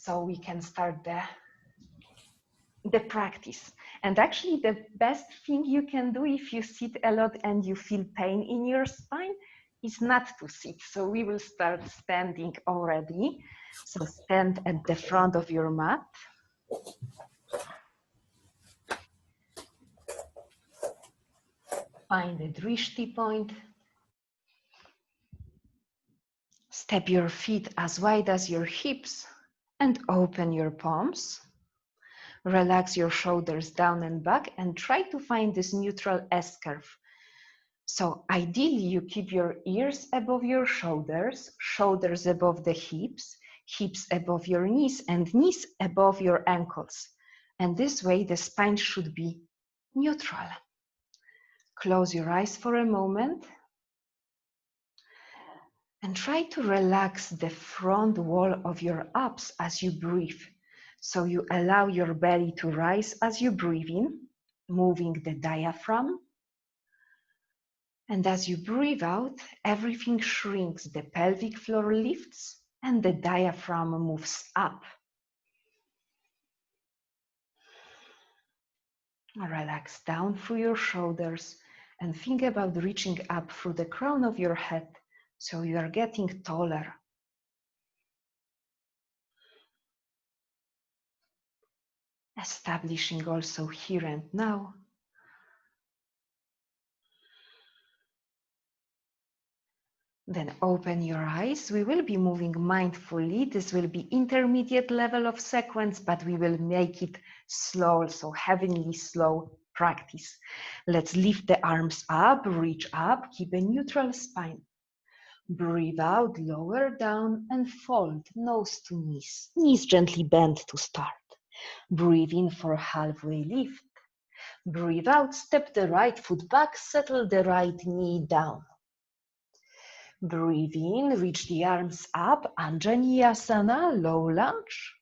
so we can start the practice. And actually the best thing you can do if you sit a lot and you feel pain in your spine is not to sit. So we will start standing already. So stand at the front of your mat. Find the drishti point. Step your feet as wide as your hips and open your palms. Relax your shoulders down and back and try to find this neutral S-curve. So ideally you keep your ears above your shoulders, shoulders above the hips, hips above your knees and knees above your ankles. And this way the spine should be neutral. Close your eyes for a moment and try to relax the front wall of your abs as you breathe. So you allow your belly to rise as you breathe in, moving the diaphragm. And as you breathe out, everything shrinks. The pelvic floor lifts and the diaphragm moves up. Relax down through your shoulders and think about reaching up through the crown of your head so you are getting taller. Establishing also here and now. Then open your eyes. We will be moving mindfully. This will be intermediate level of sequence, but we will make it slow, so heavenly slow practice. Let's lift the arms up, reach up, keep a neutral spine. Breathe out, lower down and fold, nose to knees. Knees gently bend to start. Breathe in for halfway lift. Breathe out, step the right foot back, settle the right knee down. Breathe in, reach the arms up, Anjaneyasana, low lunge.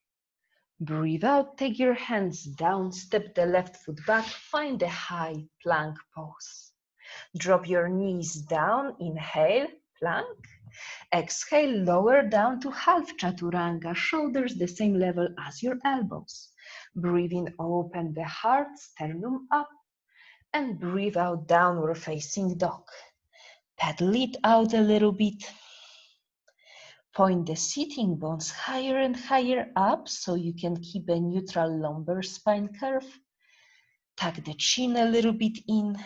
Breathe out, take your hands down, step the left foot back, find a high plank pose. Drop your knees down, inhale, plank. Exhale, lower down to half chaturanga, shoulders the same level as your elbows. Breathe in, open the heart, sternum up, and breathe out, downward facing dog. Pedal it out a little bit. Point the sitting bones higher and higher up so you can keep a neutral lumbar spine curve. Tuck the chin a little bit in.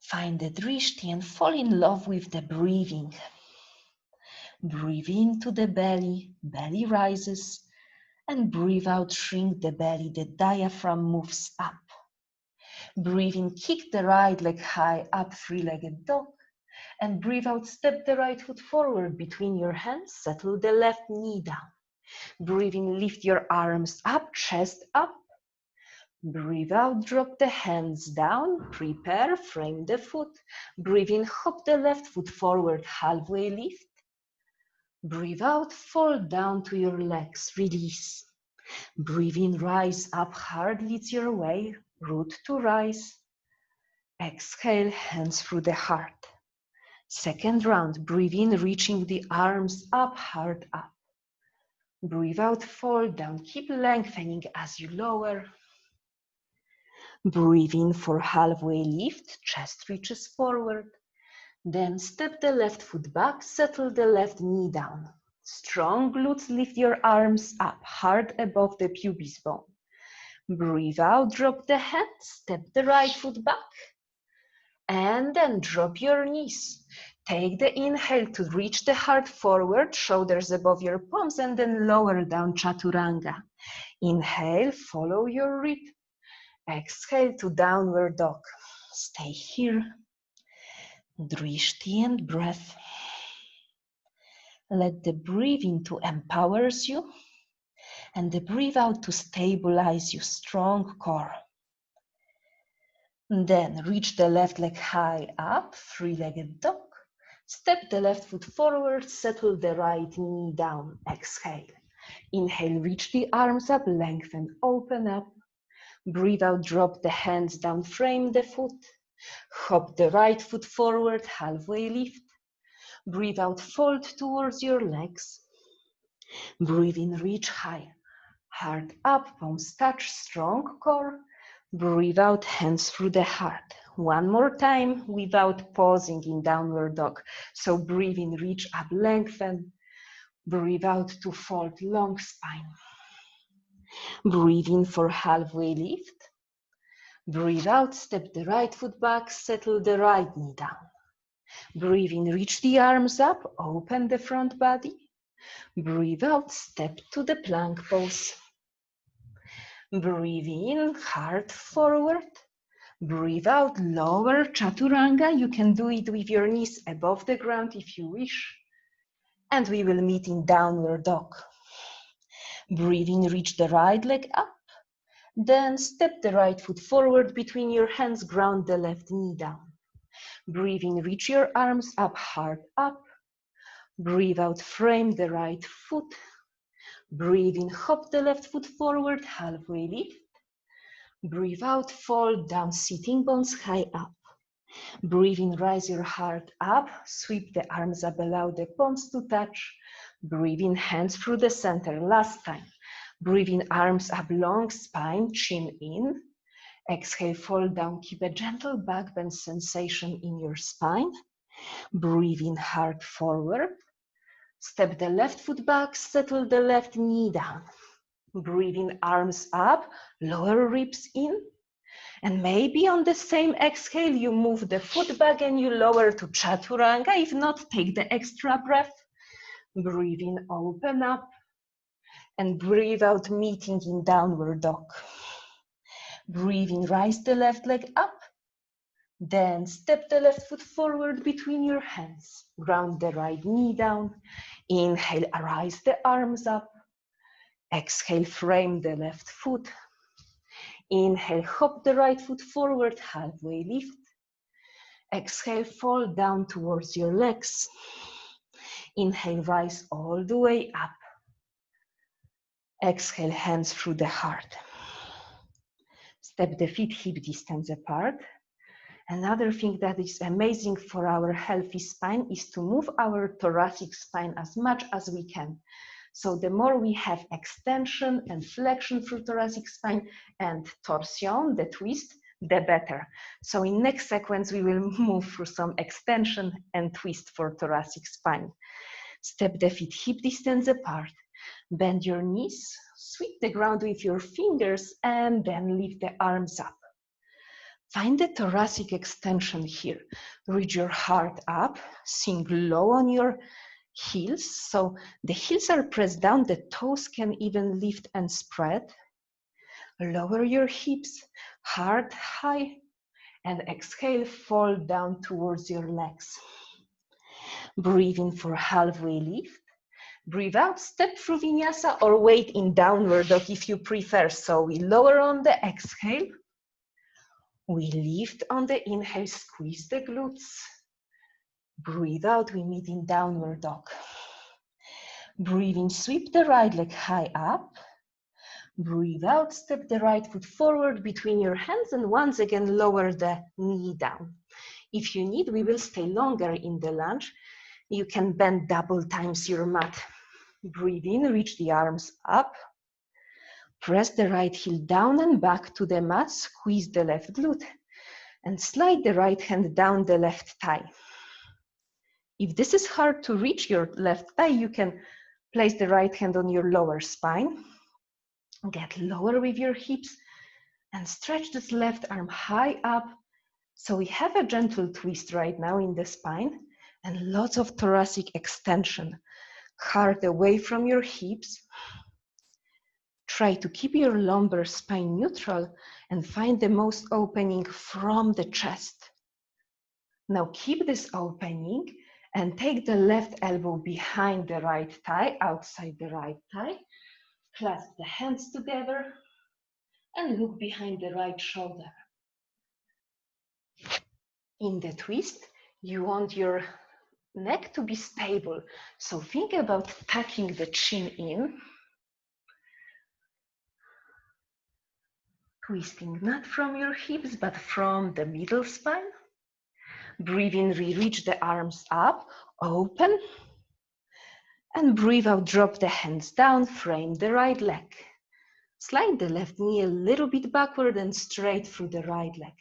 Find the drishti and fall in love with the breathing. Breathe into the belly, belly rises, and breathe out, shrink the belly, the diaphragm moves up. Breathe in, kick the right leg high up, three-legged dog. And breathe out, step the right foot forward between your hands, settle the left knee down. Breathe in, lift your arms up, chest up. Breathe out, drop the hands down, prepare, frame the foot. Breathe in, hop the left foot forward, halfway lift. Breathe out, fall down to your legs, release. Breathe in, rise up, heart leads your way, root to rise. Exhale, hands through the heart. Second round, breathe in, reaching the arms up, heart up. Breathe out, fall down, keep lengthening as you lower. Breathe in for halfway lift, chest reaches forward. Then step the left foot back, settle the left knee down. Strong glutes, lift your arms up, heart above the pubis bone. Breathe out, drop the head, step the right foot back. And then drop your knees. Take the inhale to reach the heart forward, shoulders above your palms, and then lower down chaturanga. Inhale, follow your rhythm. Exhale to downward dog. Stay here. Drishti and breath. Let the breathing to empowers you and the breathe out to stabilize your strong core. Then reach the left leg high up, three-legged dog. Step the left foot forward, settle the right knee down. Exhale. Inhale, reach the arms up, lengthen, open up. Breathe out, drop the hands down, frame the foot. Hop the right foot forward, halfway lift. Breathe out, fold towards your legs. Breathe in, reach high. Heart up, palms touch, strong core. Breathe out, hands through the heart. One more time without pausing in downward dog. So breathe in, reach up, lengthen. Breathe out to fold, long spine. Breathe in for halfway lift. Breathe out, step the right foot back, settle the right knee down. Breathe in, reach the arms up, open the front body. Breathe out, step to the plank pose. Breathe in, heart forward. Breathe out, lower chaturanga. You can do it with your knees above the ground if you wish. And we will meet in downward dog. Breathe in, reach the right leg up. Then step the right foot forward between your hands, ground the left knee down. Breathe in, reach your arms up, heart up. Breathe out, frame the right foot. Breathe in, hop the left foot forward, halfway lift. Breathe out, fall down, sitting bones high up. Breathe in, rise your heart up, sweep the arms up, allow the palms to touch. Breathe in, hands through the center, last time. Breathe in, arms up, long spine, chin in. Exhale, fall down, keep a gentle back bend sensation in your spine. Breathe in, heart forward. Step the left foot back, settle the left knee down. Breathe in, arms up, lower ribs in. And maybe on the same exhale, you move the foot back and you lower to chaturanga. If not, take the extra breath. Breathe in, open up. And breathe out, meeting in downward dog. Breathe in, rise the left leg up. Then step the left foot forward between your hands. Ground the right knee down. Inhale, rise the arms up. Exhale, frame the left foot. Inhale, hop the right foot forward, halfway lift. Exhale, fall down towards your legs. Inhale, rise all the way up. Exhale, hands through the heart. Step the feet hip distance apart. Another thing that is amazing for our healthy spine is to move our thoracic spine as much as we can. So the more we have extension and flexion through thoracic spine and torsion, the twist, the better. So in next sequence, we will move through some extension and twist for thoracic spine. Step the feet hip distance apart. Bend your knees, sweep the ground with your fingers, and then lift the arms up. Find the thoracic extension here. Reach your heart up, sink low on your heels. So the heels are pressed down, the toes can even lift and spread. Lower your hips, heart high, and exhale, fall down towards your legs. Breathe in for halfway lift. Breathe out, step through vinyasa or wait in downward dog if you prefer. So we lower on the exhale. We lift on the inhale, squeeze the glutes. Breathe out, we meet in downward dog. Breathe in, sweep the right leg high up. Breathe out, step the right foot forward between your hands and once again lower the knee down. If you need, we will stay longer in the lunge. You can bend double times your mat. Breathe in, reach the arms up. Press the right heel down and back to the mat, squeeze the left glute, and slide the right hand down the left thigh. If this is hard to reach your left thigh, you can place the right hand on your lower spine. Get lower with your hips and stretch this left arm high up. So we have a gentle twist right now in the spine and lots of thoracic extension. Heart away from your hips. Try to keep your lumbar spine neutral and find the most opening from the chest. Now keep this opening and take the left elbow behind the right thigh, outside the right thigh. Clasp the hands together and look behind the right shoulder. In the twist, you want your neck to be stable. So think about tucking the chin in. Twisting not from your hips, but from the middle spine. Breathe in, reach the arms up, open. And breathe out, drop the hands down, frame the right leg. Slide the left knee a little bit backward and straight through the right leg.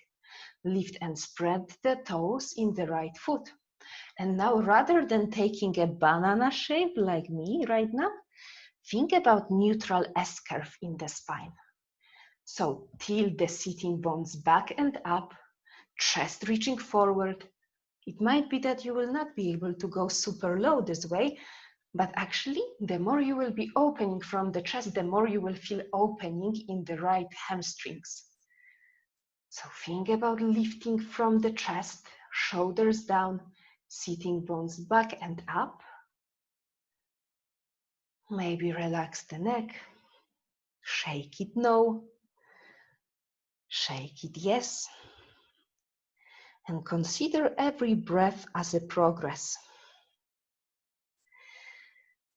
Lift and spread the toes in the right foot. And now, rather than taking a banana shape like me right now, think about neutral S-curve in the spine. So tilt the sitting bones back and up, chest reaching forward. It might be that you will not be able to go super low this way, but actually, the more you will be opening from the chest, the more you will feel opening in the right hamstrings. So think about lifting from the chest, shoulders down, sitting bones back and up. Maybe relax the neck. Shake it no. Shake it yes. And consider every breath as a progress.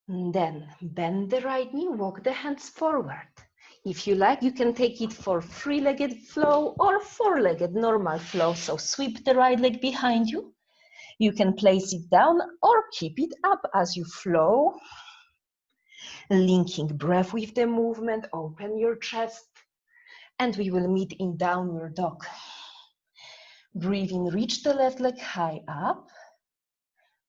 And then bend the right knee, walk the hands forward. If you like, you can take it for three-legged flow or four-legged normal flow. So sweep the right leg behind you. You can place it down or keep it up as you flow. Linking breath with the movement, open your chest. And we will meet in downward dog. Breathe in, reach the left leg high up.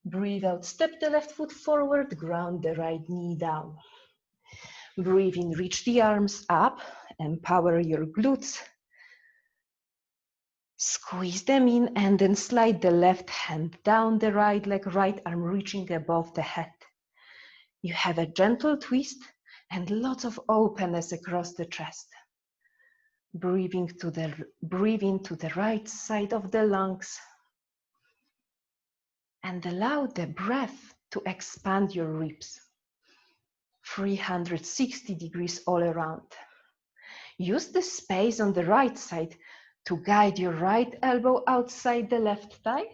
Breathe out, step the left foot forward, ground the right knee down. Breathe in, reach the arms up, empower your glutes. Squeeze them in and then slide the left hand down the right leg, right arm reaching above the head. You have a gentle twist and lots of openness across the chest. Breathe into the right side of the lungs. And allow the breath to expand your ribs. 360 degrees all around. Use the space on the right side to guide your right elbow outside the left thigh.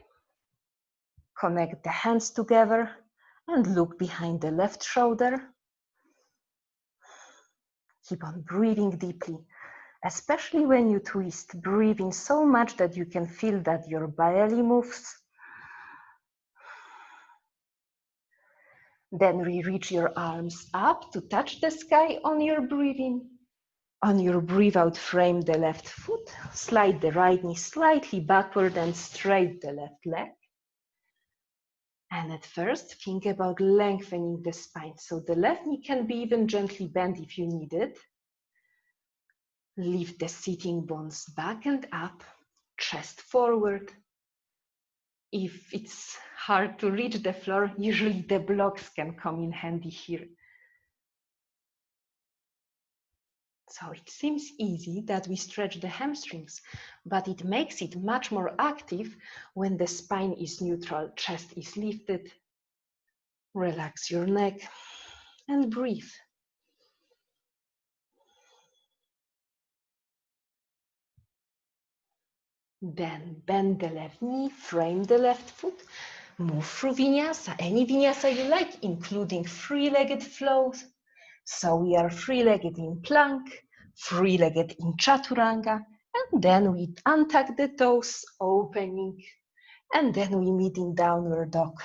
Connect the hands together and look behind the left shoulder. Keep on breathing deeply, especially when you twist, breathing so much that you can feel that your belly moves. Then reach your arms up to touch the sky on your breathing. On your breathe out, frame the left foot, slide the right knee slightly backward and straight the left leg. And at first, think about lengthening the spine. So the left knee can be even gently bent if you need it. Lift the sitting bones back and up, chest forward. If it's hard to reach the floor, usually the blocks can come in handy here. So it seems easy that we stretch the hamstrings, but it makes it much more active when the spine is neutral, chest is lifted. Relax your neck and breathe. Then bend the left knee, frame the left foot, move through vinyasa, any vinyasa you like, including three-legged flows. So we are three-legged in plank, three-legged in chaturanga, and then we untuck the toes, opening, and then we meet in downward dog.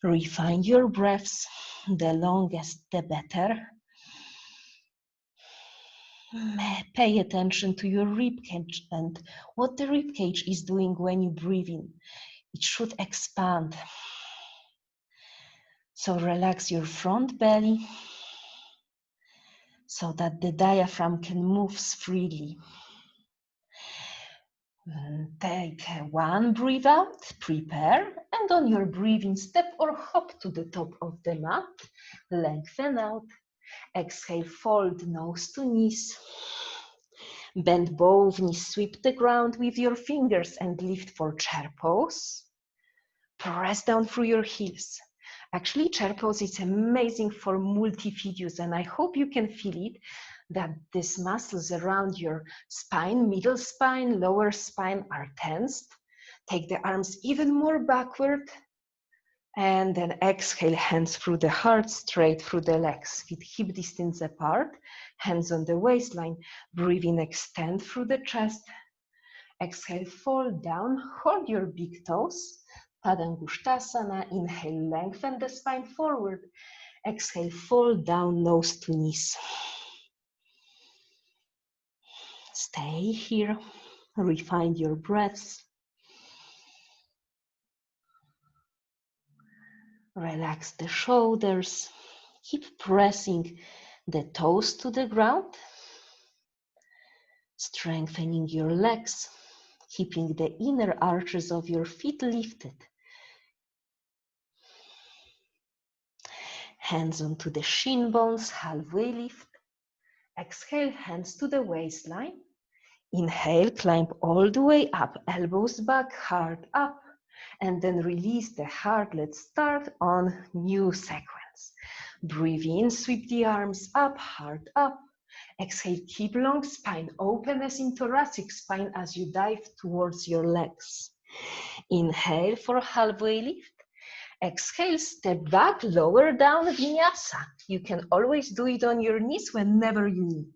Refine your breaths, the longest the better. Pay attention to your rib cage and what the rib cage is doing when you breathe in. It should expand. So relax your front belly so that the diaphragm can move freely. Take one breath out, prepare, and on your breathing, step or hop to the top of the mat, lengthen out. Exhale, fold nose to knees. Bend both knees, sweep the ground with your fingers and lift for chair pose. Press down through your heels. Actually, chair pose is amazing for multifidus, and I hope you can feel it, that these muscles around your spine, middle spine, lower spine are tensed. Take the arms even more backward. And then exhale, hands through the heart, straight through the legs, feet hip distance apart, hands on the waistline. Breathe in, extend through the chest. Exhale, fall down, hold your big toes, Padangusthasana. Inhale, lengthen the spine forward. Exhale, fall down, nose to knees. Stay here. Refine your breaths. Relax the shoulders. Keep pressing the toes to the ground. Strengthening your legs, keeping the inner arches of your feet lifted. Hands onto the shin bones, halfway lift. Exhale, hands to the waistline. Inhale, climb all the way up, elbows back, heart up. And then release the heart. Let's start on new sequence. Breathe in, sweep the arms up, heart up. Exhale, keep long spine, openness in thoracic spine as you dive towards your legs. Inhale for halfway lift. Exhale, step back, lower down, vinyasa. You can always do it on your knees whenever you need.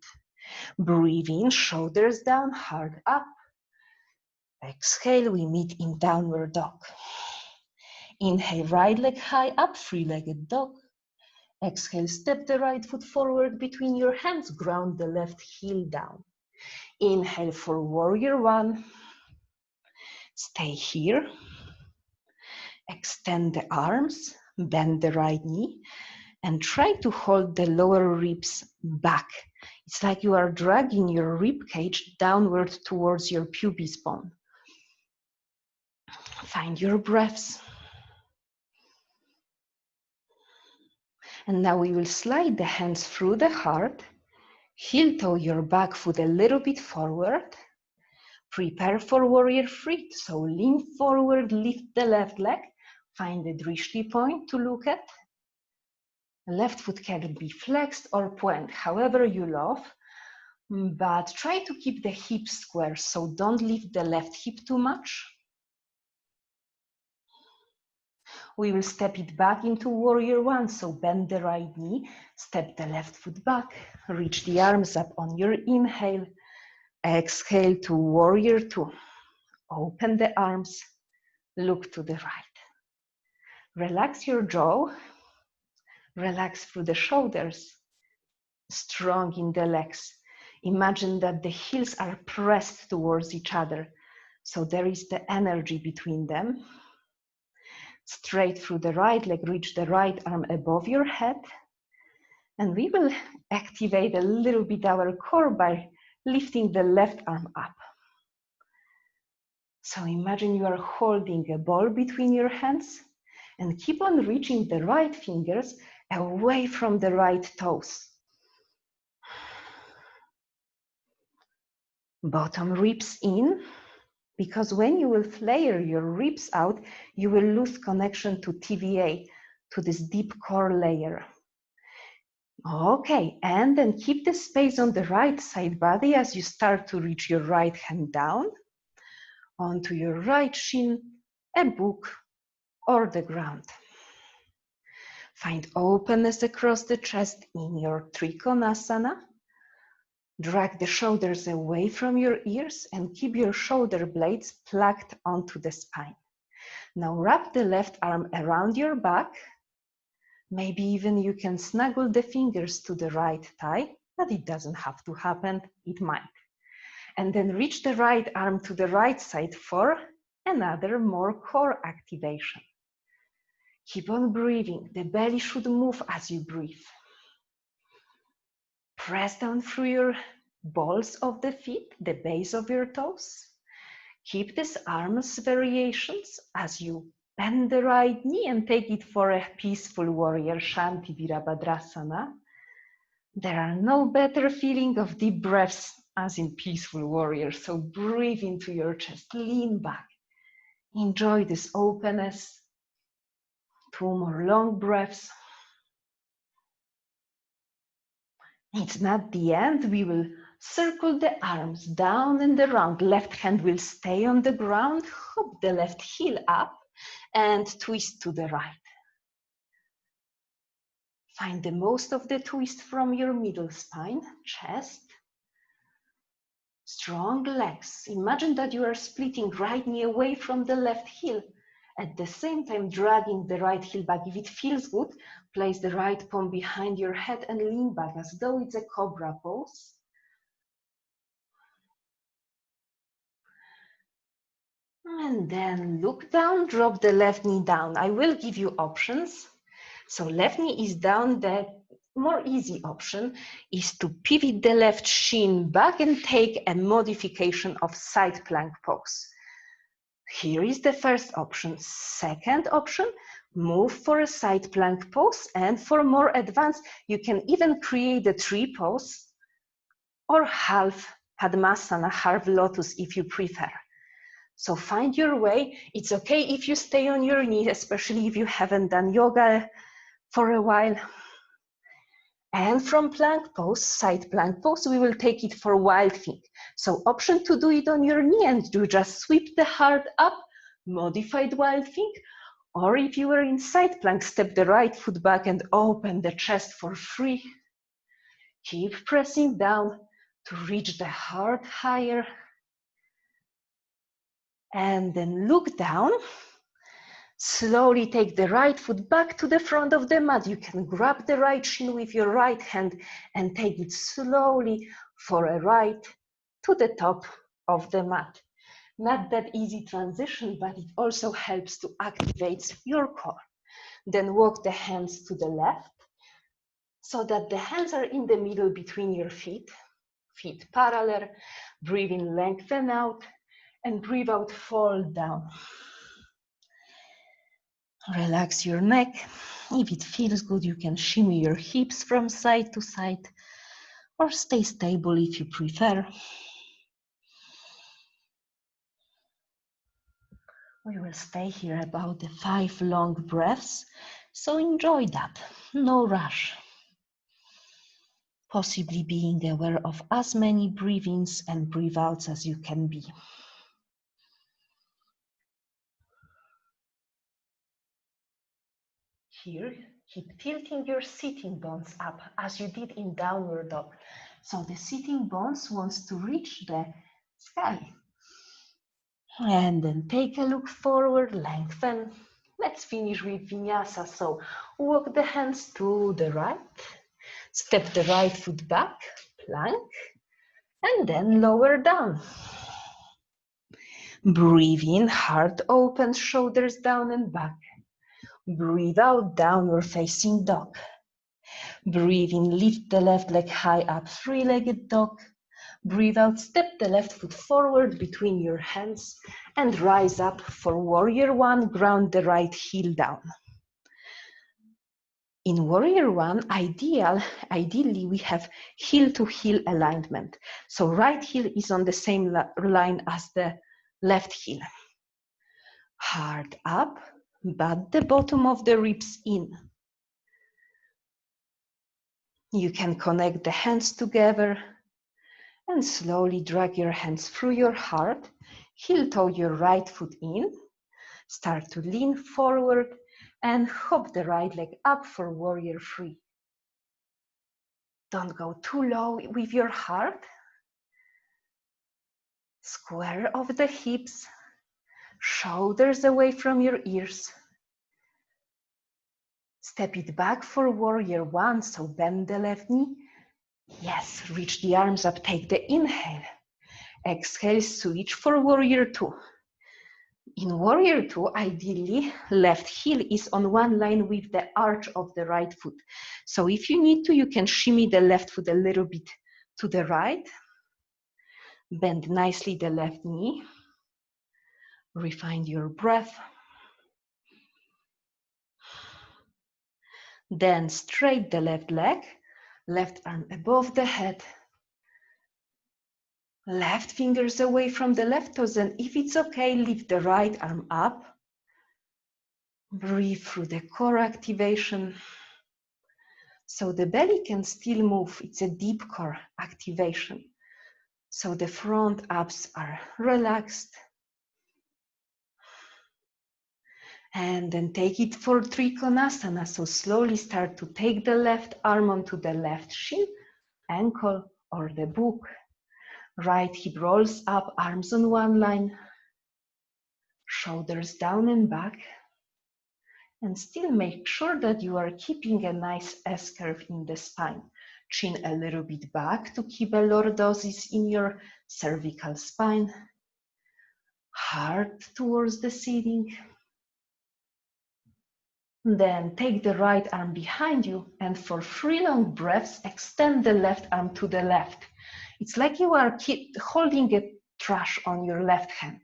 Breathe in, shoulders down, heart up. Exhale, we meet in downward dog. Inhale, right leg high up, three-legged dog. Exhale, step the right foot forward between your hands, ground the left heel down. Inhale for warrior one. Stay here. Extend the arms, bend the right knee, and try to hold the lower ribs back. It's like you are dragging your rib cage downward towards your pubis bone. Find your breaths. And now we will slide the hands through the heart, heel toe your back foot a little bit forward. Prepare for warrior three. So lean forward, lift the left leg, find the drishti point to look at. The left foot can be flexed or point, however you love, but try to keep the hips square, so don't lift the left hip too much. We will step it back into warrior one, so bend the right knee, step the left foot back, reach the arms up on your inhale, exhale to warrior two. Open the arms, look to the right. Relax your jaw, relax through the shoulders, strong in the legs. Imagine that the heels are pressed towards each other, so there is the energy between them. Straight through the right leg, reach the right arm above your head. And we will activate a little bit our core by lifting the left arm up. So imagine you are holding a ball between your hands and keep on reaching the right fingers away from the right toes. Bottom ribs in, because when you will flare your ribs out, you will lose connection to TVA, to this deep core layer. Okay, and then keep the space on the right side body as you start to reach your right hand down onto your right shin, a book, or the ground. Find openness across the chest in your Trikonasana. Drag the shoulders away from your ears and keep your shoulder blades plugged onto the spine. Now wrap the left arm around your back. Maybe even you can snuggle the fingers to the right thigh, but it doesn't have to happen, it might. And then reach the right arm to the right side for another more core activation. Keep on breathing. The belly should move as you breathe. Press down through your balls of the feet, the base of your toes. Keep these arms variations as you bend the right knee and take it for a peaceful warrior, Shanti Virabhadrasana. There are no better feeling of deep breaths as in peaceful warrior. So breathe into your chest, lean back. Enjoy this openness. 2 more long breaths. It's not the end. We will circle the arms down and around. Left hand will stay on the ground. Hop the left heel up and twist to the right. Find the most of the twist from your middle spine, chest. Strong legs. Imagine that you are splitting right knee away from the left heel At the same time, dragging the right heel back. If it feels good, place the right palm behind your head and lean back as though it's a cobra pose. And then look down, drop the left knee down. I will give you options. So left knee is down. The more easy option is to pivot the left shin back and take a modification of side plank pose. Here is the first option. Second option, move for a side plank pose. And for more advanced, you can even create a tree pose or half Padmasana, half lotus if you prefer. So find your way. It's okay if you stay on your knee, especially if you haven't done yoga for a while. And from plank pose, side plank pose, we will take it for wild thing. So option to do it on your knee and you just sweep the heart up, modified wild thing. Or if you were in side plank, step the right foot back and open the chest for free. Keep pressing down to reach the heart higher. And then look down. Slowly take the right foot back to the front of the mat. You can grab the right shin with your right hand and take it slowly for a right to the top of the mat. Not that easy transition, but it also helps to activate your core. Then walk the hands to the left so that the hands are in the middle between your feet. Feet parallel. Breathe in, lengthen out, and breathe out, fall down. Relax your neck. If it feels good, you can shimmy your hips from side to side or stay stable if you prefer. We will stay here about the 5 long breaths, so enjoy that, no rush. Possibly being aware of as many breath-ins and breath-outs as you can be. Here, keep tilting your sitting bones up as you did in downward dog. So the sitting bones wants to reach the sky. And then take a look forward, lengthen. Let's finish with vinyasa. So walk the hands to the right, step the right foot back, plank, and then lower down. Breathe in, heart open, shoulders down and back. Breathe out, downward facing dog. Breathe in, lift the left leg high up, three-legged dog. Breathe out, step the left foot forward between your hands and rise up for warrior one, ground the right heel down. In warrior one, ideally we have heel to heel alignment. So right heel is on the same line as the left heel. Heart up, but the bottom of the ribs in. You can connect the hands together and slowly drag your hands through your heart. Heel toe your right foot in. Start to lean forward and hop the right leg up for warrior three. Don't go too low with your heart. Square off the hips, shoulders away from your ears. Step it back for warrior one, so bend the left knee. Yes, reach the arms up, take the inhale. Exhale, switch for warrior two. In warrior two, ideally, left heel is on one line with the arch of the right foot. So if you need to, you can shimmy the left foot a little bit to the right. Bend nicely the left knee. Refine your breath. Then straight the left leg, left arm above the head. Left fingers away from the left toes, and if it's okay, lift the right arm up. Breathe through the core activation. So the belly can still move. It's a deep core activation. So the front abs are relaxed. And then take it for Trikonasana. So slowly start to take the left arm onto the left shin, ankle, or the book. Right hip rolls up, arms on one line. Shoulders down and back. And still make sure that you are keeping a nice S-curve in the spine. Chin a little bit back to keep a lordosis in your cervical spine. Heart towards the ceiling. Then take the right arm behind you and for 3 long breaths, extend the left arm to the left. It's like you are holding a trash on your left hand.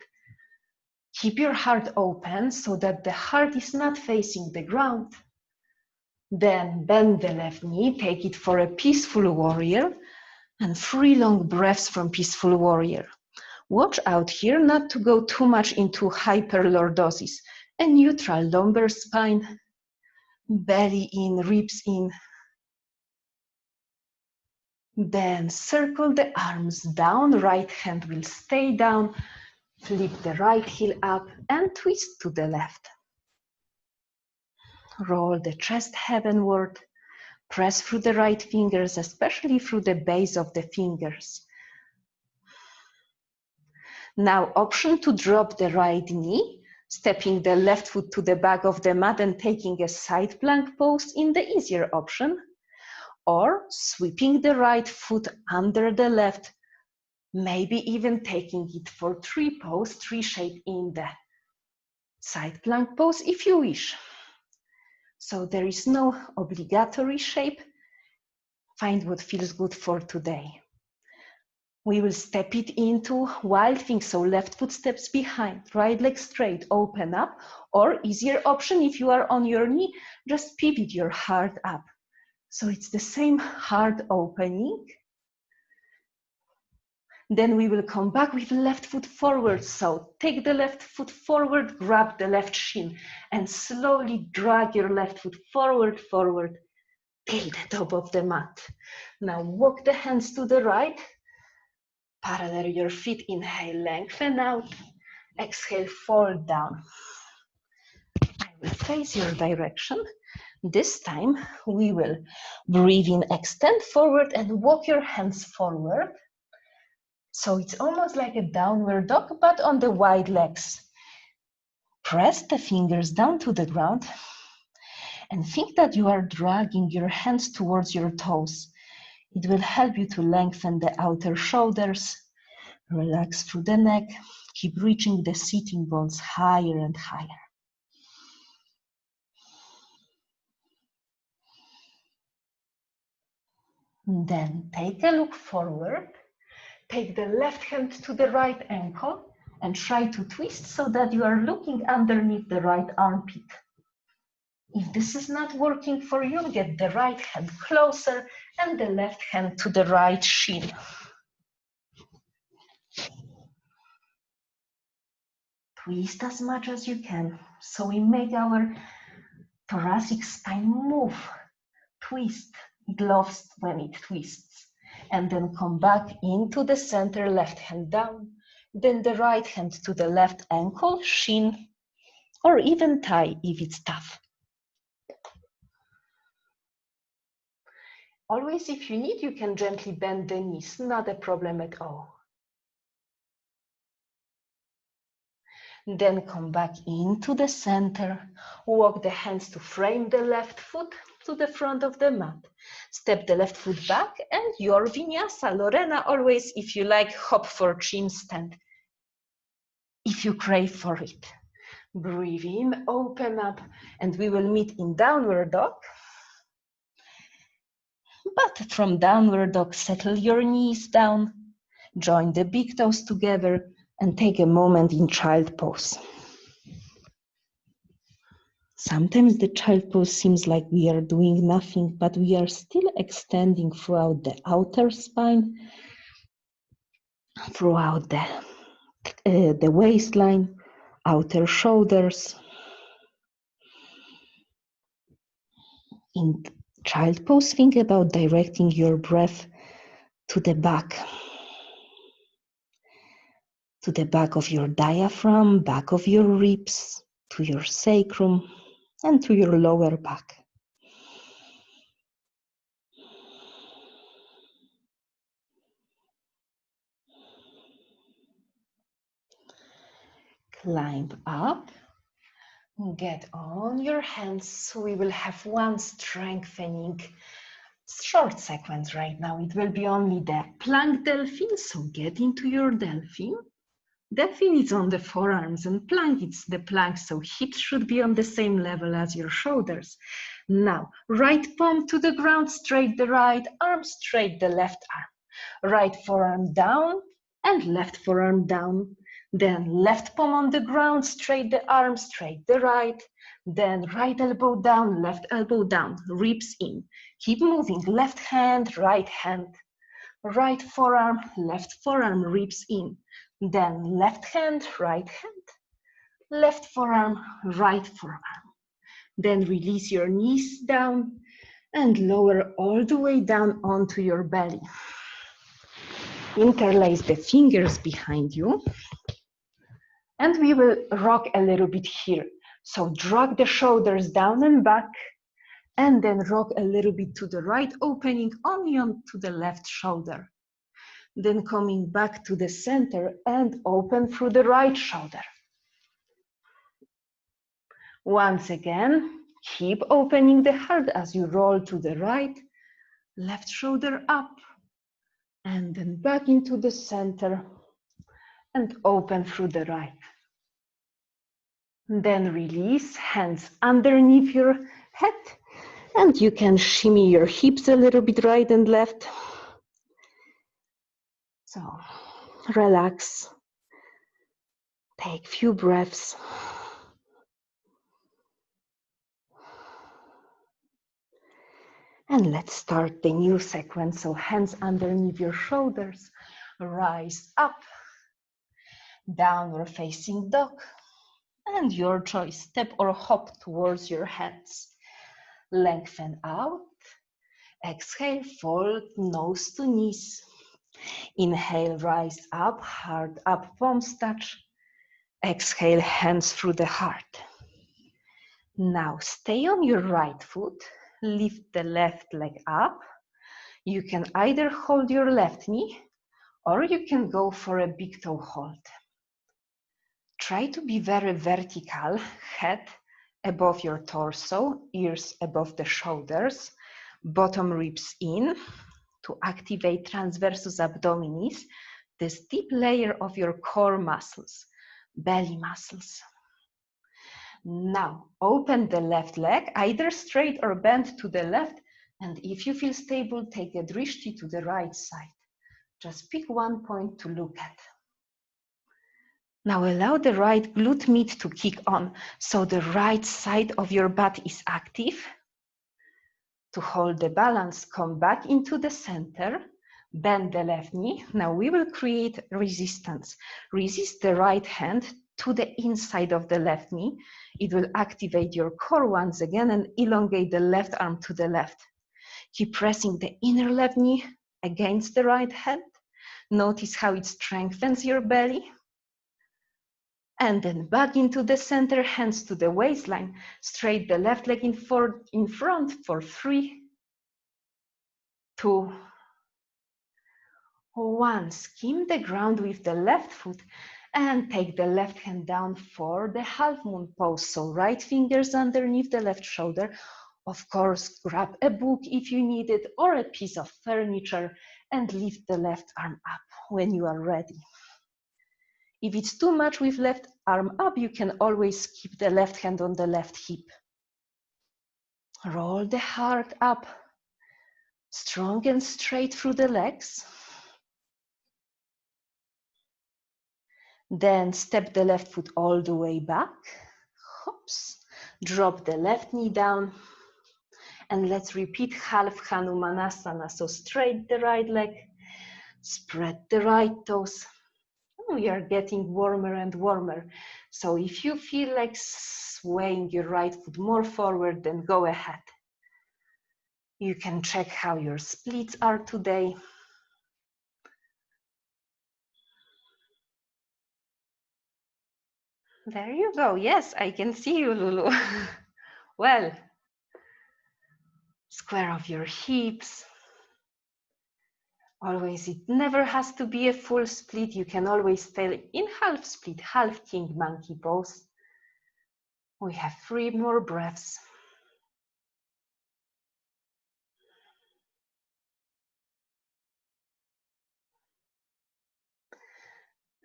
Keep your heart open so that the heart is not facing the ground. Then bend the left knee, take it for a peaceful warrior, and 3 long breaths from peaceful warrior. Watch out here not to go too much into hyperlordosis. A neutral lumbar spine, belly in, ribs in. Then circle the arms down, right hand will stay down, flip the right heel up and twist to the left. Roll the chest heavenward, press through the right fingers, especially through the base of the fingers. Now, option to drop the right knee, stepping the left foot to the back of the mat and taking a side plank pose in the easier option, or sweeping the right foot under the left, maybe even taking it for tree pose, tree shape in the side plank pose if you wish. So there is no obligatory shape. Find what feels good for today. We will step it into wild thing, so left foot steps behind, right leg straight, open up, or easier option if you are on your knee, just pivot your heart up. So it's the same heart opening. Then we will come back with left foot forward. So take the left foot forward, grab the left shin, and slowly drag your left foot forward, forward, till the top of the mat. Now walk the hands to the right, parallel your feet, inhale, lengthen out, exhale, fall down. I will face your direction. This time we will breathe in, extend forward and walk your hands forward. So it's almost like a downward dog, but on the wide legs. Press the fingers down to the ground and think that you are dragging your hands towards your toes. It will help you to lengthen the outer shoulders, relax through the neck, keep reaching the sitting bones higher and higher. Then take a look forward. Take the left hand to the right ankle and try to twist so that you are looking underneath the right armpit. If this is not working for you, get the right hand closer and the left hand to the right shin. Twist as much as you can. So we make our thoracic spine move, twist. It loves when it twists. And then come back into the center, left hand down. Then the right hand to the left ankle, shin, or even thigh if it's tough. Always, if you need, you can gently bend the knees, not a problem at all. Then come back into the center, walk the hands to frame the left foot to the front of the mat. Step the left foot back and your vinyasa. Lorena, always, if you like, hop for chin stand, if you crave for it. Breathe in, open up, and we will meet in downward dog. But from downward dog, settle your knees down, join the big toes together, and take a moment in child pose. Sometimes the child pose seems like we are doing nothing, but we are still extending throughout the outer spine, throughout the waistline, outer shoulders. In child pose, think about directing your breath to the back of your diaphragm, back of your ribs, to your sacrum, and to your lower back. Climb up. Get on your hands. We will have one strengthening short sequence right now. It will be only the plank delphin, so get into your delphin. Delphin is on the forearms and plank, it's the plank, so hips should be on the same level as your shoulders. Now, right palm to the ground, straight the right arm, straight the left arm. Right forearm down and left forearm down. Then left palm on the ground, straight the arm, straight the right. Then right elbow down, left elbow down, ribs in. Keep moving, left hand, right hand. Right forearm, left forearm, ribs in. Then left hand, left forearm, right forearm. Then release your knees down and lower all the way down onto your belly. Interlace the fingers behind you. And we will rock a little bit here. So drag the shoulders down and back, and then rock a little bit to the right, opening only onto the left shoulder. Then coming back to the center and open through the right shoulder. Once again, keep opening the heart as you roll to the right, left shoulder up, and then back into the center and open through the right. Then release, hands underneath your head, and you can shimmy your hips a little bit right and left. So relax, take a few breaths. And let's start the new sequence. So hands underneath your shoulders, rise up, downward facing dog, and your choice, step or hop towards your hands. Lengthen out, exhale, fold nose to knees. Inhale, rise up, heart up, palms touch. Exhale, hands through the heart. Now stay on your right foot, lift the left leg up. You can either hold your left knee or you can go for a big toe hold. Try to be very vertical, head above your torso, ears above the shoulders, bottom ribs in to activate transversus abdominis, this deep layer of your core muscles, belly muscles. Now open the left leg, either straight or bent to the left, and if you feel stable, take a drishti to the right side. Just pick one point to look at. Now allow the right glute med to kick on, so the right side of your butt is active. To hold the balance, come back into the center, bend the left knee. Now we will create resistance. Resist the right hand to the inside of the left knee. It will activate your core once again and elongate the left arm to the left. Keep pressing the inner left knee against the right hand. Notice how it strengthens your belly. And then back into the center, hands to the waistline. Straight the left leg in front for 3, 2, 1. Skim the ground with the left foot and take the left hand down for the half moon pose. So right fingers underneath the left shoulder. Of course, grab a book if you need it or a piece of furniture and lift the left arm up when you are ready. If it's too much with left arm up, you can always keep the left hand on the left hip. Roll the heart up, strong and straight through the legs. Then step the left foot all the way back. Hops. Drop the left knee down. And let's repeat half Hanumanasana. So straight the right leg, spread the right toes. We are getting warmer and warmer. So if you feel like swaying your right foot more forward, then go ahead. You can check how your splits are today. There you go. Yes, I can see you, Lulu. Well, square off your hips. Always, it never has to be a full split. You can always stay in half split, half king monkey pose. We have 3 more breaths.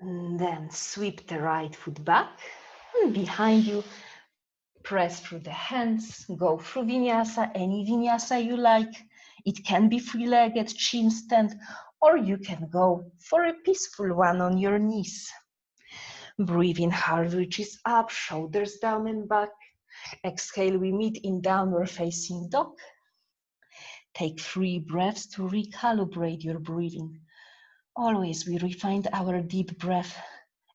And then sweep the right foot back and behind you. Press through the hands, go through vinyasa, any vinyasa you like. It can be three-legged chin stand, or you can go for a peaceful one on your knees. Breathe in, heart reaches up, shoulders down and back. Exhale, we meet in downward facing dog. Take 3 breaths to recalibrate your breathing. Always we refine our deep breath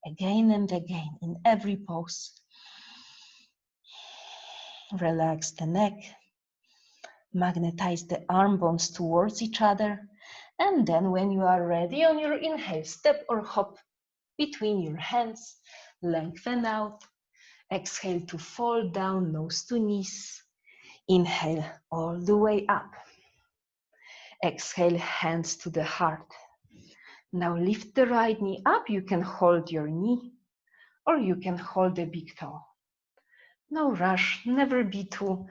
again and again in every pose. Relax the neck. Magnetize the arm bones towards each other. And then when you are ready on your inhale, step or hop between your hands. Lengthen out. Exhale to fall down, nose to knees. Inhale all the way up. Exhale, hands to the heart. Now lift the right knee up. You can hold your knee or you can hold the big toe. No rush, never be too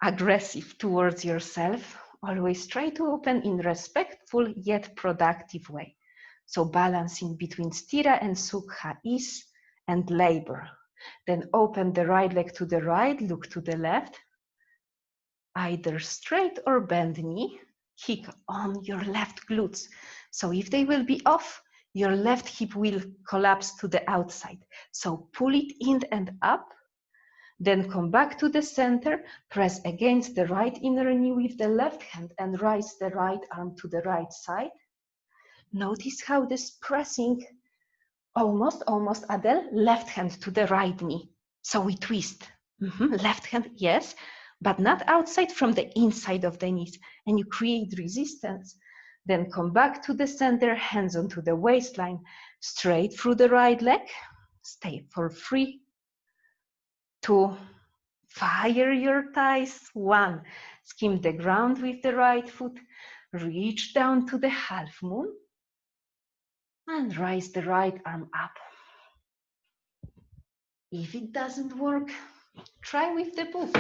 aggressive towards yourself. Always try to open in respectful yet productive way. So balancing between sthira and sukha, ease and labor. Then open the right leg to the right, look to the left. Either straight or bend knee. Kick on your left glutes. So if they will be off, your left hip will collapse to the outside. So pull it in and up. Then come back to the center, press against the right inner knee with the left hand and raise the right arm to the right side. Notice how this pressing, almost Adele, left hand to the right knee. So we twist. Left hand, yes, but not outside, from the inside of the knees. And you create resistance. Then come back to the center, hands onto the waistline, straight through the right leg. Stay for 3, 2, fire your thighs. 1, skim the ground with the right foot. Reach down to the half moon. And raise the right arm up. If it doesn't work, try with the boot.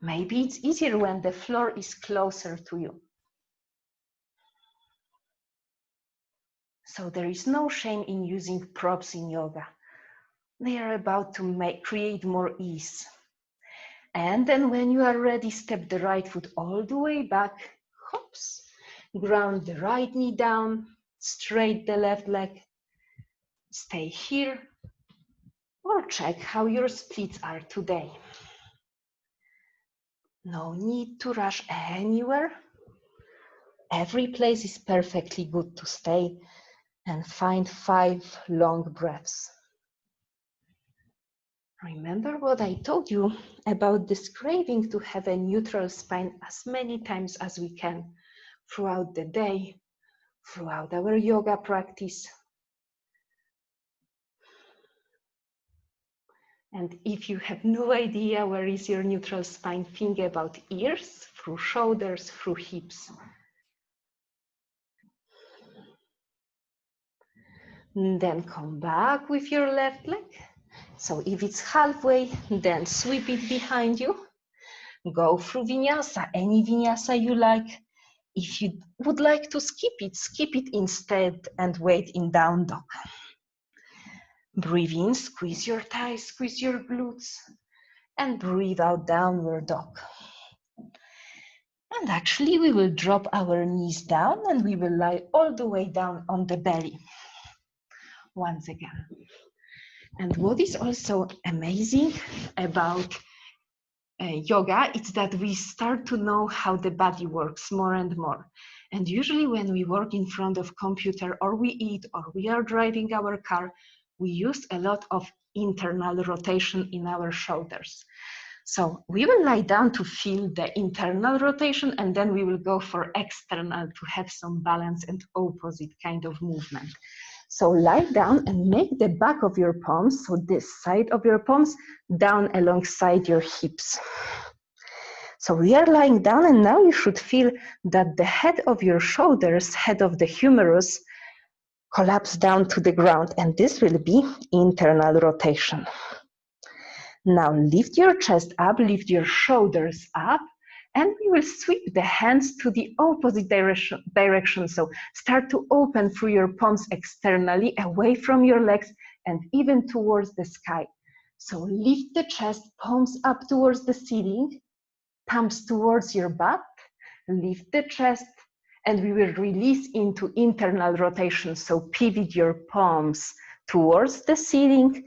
Maybe it's easier when the floor is closer to you. So there is no shame in using props in yoga. They are about to create more ease. And then when you are ready, step the right foot all the way back, hops, ground the right knee down, straight the left leg, stay here, or check how your splits are today. No need to rush anywhere. Every place is perfectly good to stay, and find 5 long breaths. Remember what I told you about this craving to have a neutral spine as many times as we can throughout the day, throughout our yoga practice. And if you have no idea where is your neutral spine, think about ears, through shoulders, through hips. And then come back with your left leg. So if it's halfway, then sweep it behind you. Go through vinyasa, any vinyasa you like. If you would like to skip it instead and wait in down dog. Breathe in, squeeze your thighs, squeeze your glutes, and breathe out, downward dog. And actually we will drop our knees down and we will lie all the way down on the belly. Once again. And what is also amazing about yoga, it's that we start to know how the body works more and more. And usually when we work in front of computer, or we eat, or we are driving our car, we use a lot of internal rotation in our shoulders. So we will lie down to feel the internal rotation, and then we will go for external to have some balance and opposite kind of movement. So lie down and make the back of your palms, so this side of your palms, down alongside your hips. So we are lying down, and now you should feel that the head of your shoulders, head of the humerus, collapse down to the ground, and this will be internal rotation. Now lift your chest up, lift your shoulders up, and we will sweep the hands to the opposite direction. So start to open through your palms externally, away from your legs, and even towards the sky. So lift the chest, palms up towards the ceiling, thumbs towards your butt, lift the chest, and we will release into internal rotation. So pivot your palms towards the ceiling,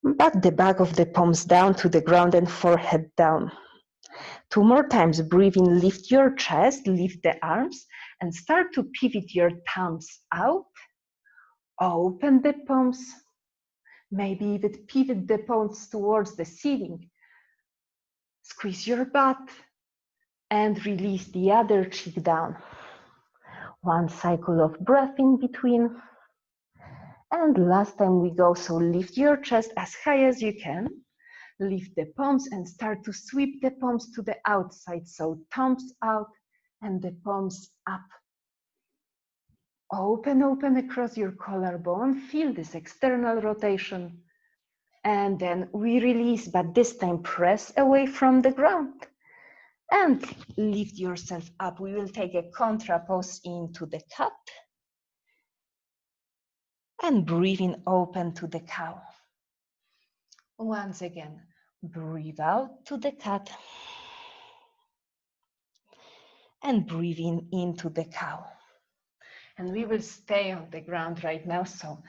back the back of the palms down to the ground and forehead down. 2 more times. Breathe in, lift your chest, lift the arms, and start to pivot your thumbs out. Open the palms. Maybe even pivot the palms towards the ceiling. Squeeze your butt and release the other cheek down. 1 cycle of breath in between. And last time we go, so lift your chest as high as you can. Lift the palms and start to sweep the palms to the outside. So thumbs out and the palms up. Open across your collarbone. Feel this external rotation. And then we release, but this time press away from the ground. And lift yourself up. We will take a contra pose into the cat. And breathe in, open to the cow. Once again, breathe out to the cat. And breathe in into the cow. And we will stay on the ground right now. So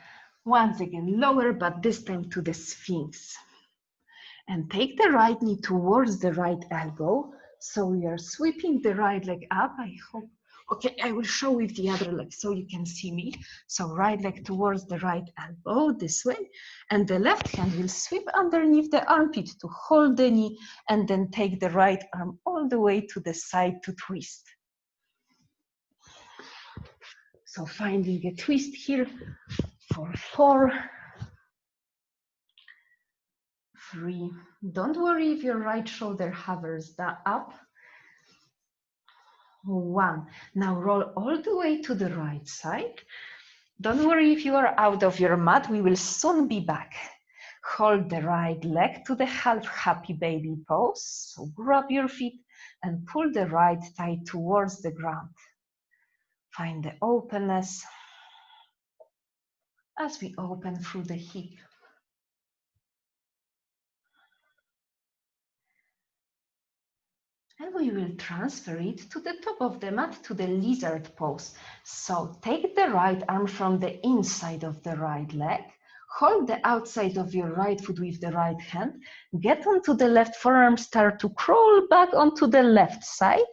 once again, lower, but this time to the Sphinx. And take the right knee towards the right elbow. So we are sweeping the right leg up. I hope. Okay, I will show with the other leg so you can see me. So right leg towards the right elbow this way. And the left hand will sweep underneath the armpit to hold the knee and then take the right arm all the way to the side to twist. So finding a twist here for 4, 3. Don't worry if your right shoulder hovers up. 1. Now roll all the way to the right side. Don't worry if you are out of your mat, we will soon be back. Hold the right leg to the half happy baby pose. So grab your feet and pull the right thigh towards the ground. Find the openness as we open through the hip. And we will transfer it to the top of the mat, to the lizard pose. So take the right arm from the inside of the right leg, hold the outside of your right foot with the right hand, get onto the left forearm, start to crawl back onto the left side,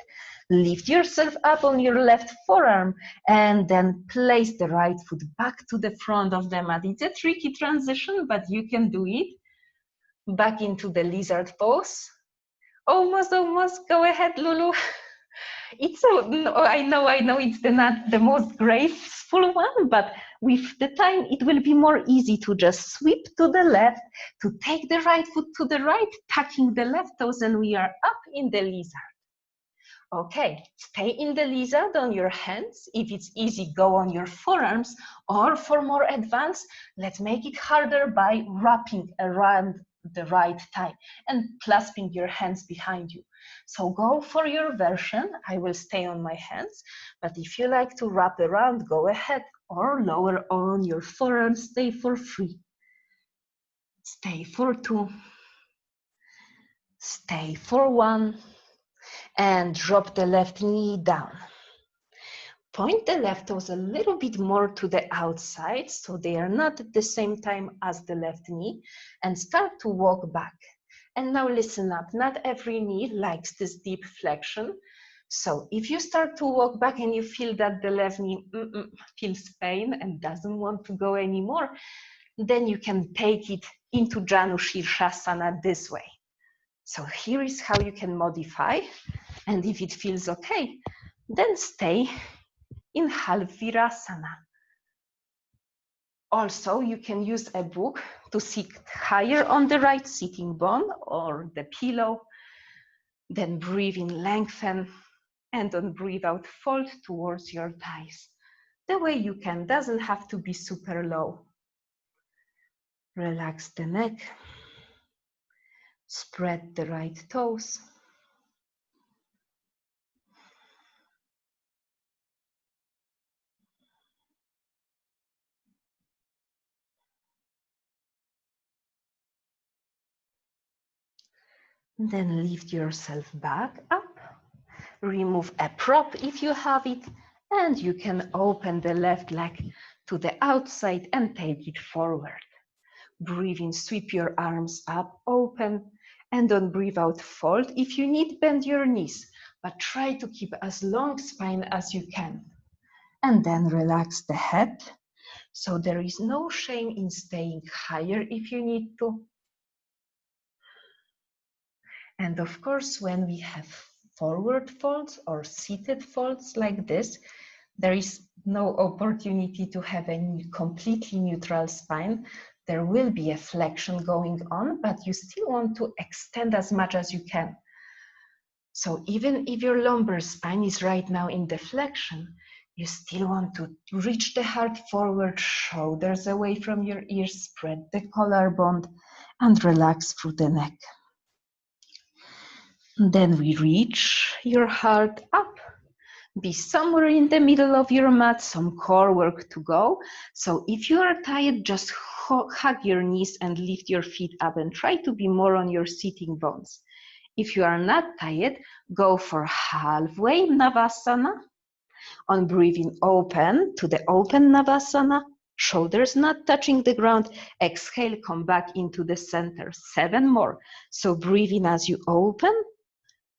lift yourself up on your left forearm, and then place the right foot back to the front of the mat. It's a tricky transition, but you can do it. Back into the lizard pose. Almost, go ahead, Lulu. It's so, no, I know it's not the most graceful one, but with the time, it will be more easy to just sweep to the left, to take the right foot to the right, tucking the left toes, and we are up in the lizard. Okay, stay in the lizard on your hands. If it's easy, go on your forearms, or for more advanced, let's make it harder by wrapping around the right thigh and clasping your hands behind you. So go for your version. I will stay on my hands, but if you like to wrap around, go ahead, or lower on your forearms. Stay for 3. Stay for 2. Stay for 1. And drop the left knee down. Point the left toes a little bit more to the outside, so they are not at the same time as the left knee, and start to walk back. And now listen up, not every knee likes this deep flexion. So if you start to walk back and you feel that the left knee feels pain and doesn't want to go anymore, then you can take it into Janu Shirshasana this way. So here is how you can modify, and if it feels okay, then stay in half virasana. Also, you can use a book to sit higher on the right sitting bone or the pillow. Then breathe in, lengthen, and on breathe out, fold towards your thighs. The way you can, doesn't have to be super low. Relax the neck. Spread the right toes. Then lift yourself back up. Remove a prop if you have it, and you can open the left leg to the outside and take it forward. Breathe in, sweep your arms up, open, and on breathe out, fold. If you need, bend your knees, but try to keep as long spine as you can. And then relax the head. So there is no shame in staying higher if you need to. And of course, when we have forward folds or seated folds like this, there is no opportunity to have a completely neutral spine. There will be a flexion going on, but you still want to extend as much as you can. So even if your lumbar spine is right now in deflection, you still want to reach the heart forward, shoulders away from your ears, spread the collarbone, and relax through the neck. Then we reach your heart up. Be somewhere in the middle of your mat, some core work to go. So if you are tired, just hug your knees and lift your feet up and try to be more on your sitting bones. If you are not tired, go for halfway Navasana. On breathing, open to the open Navasana. Shoulders not touching the ground. Exhale, come back into the center. 7 more. So breathe in as you open.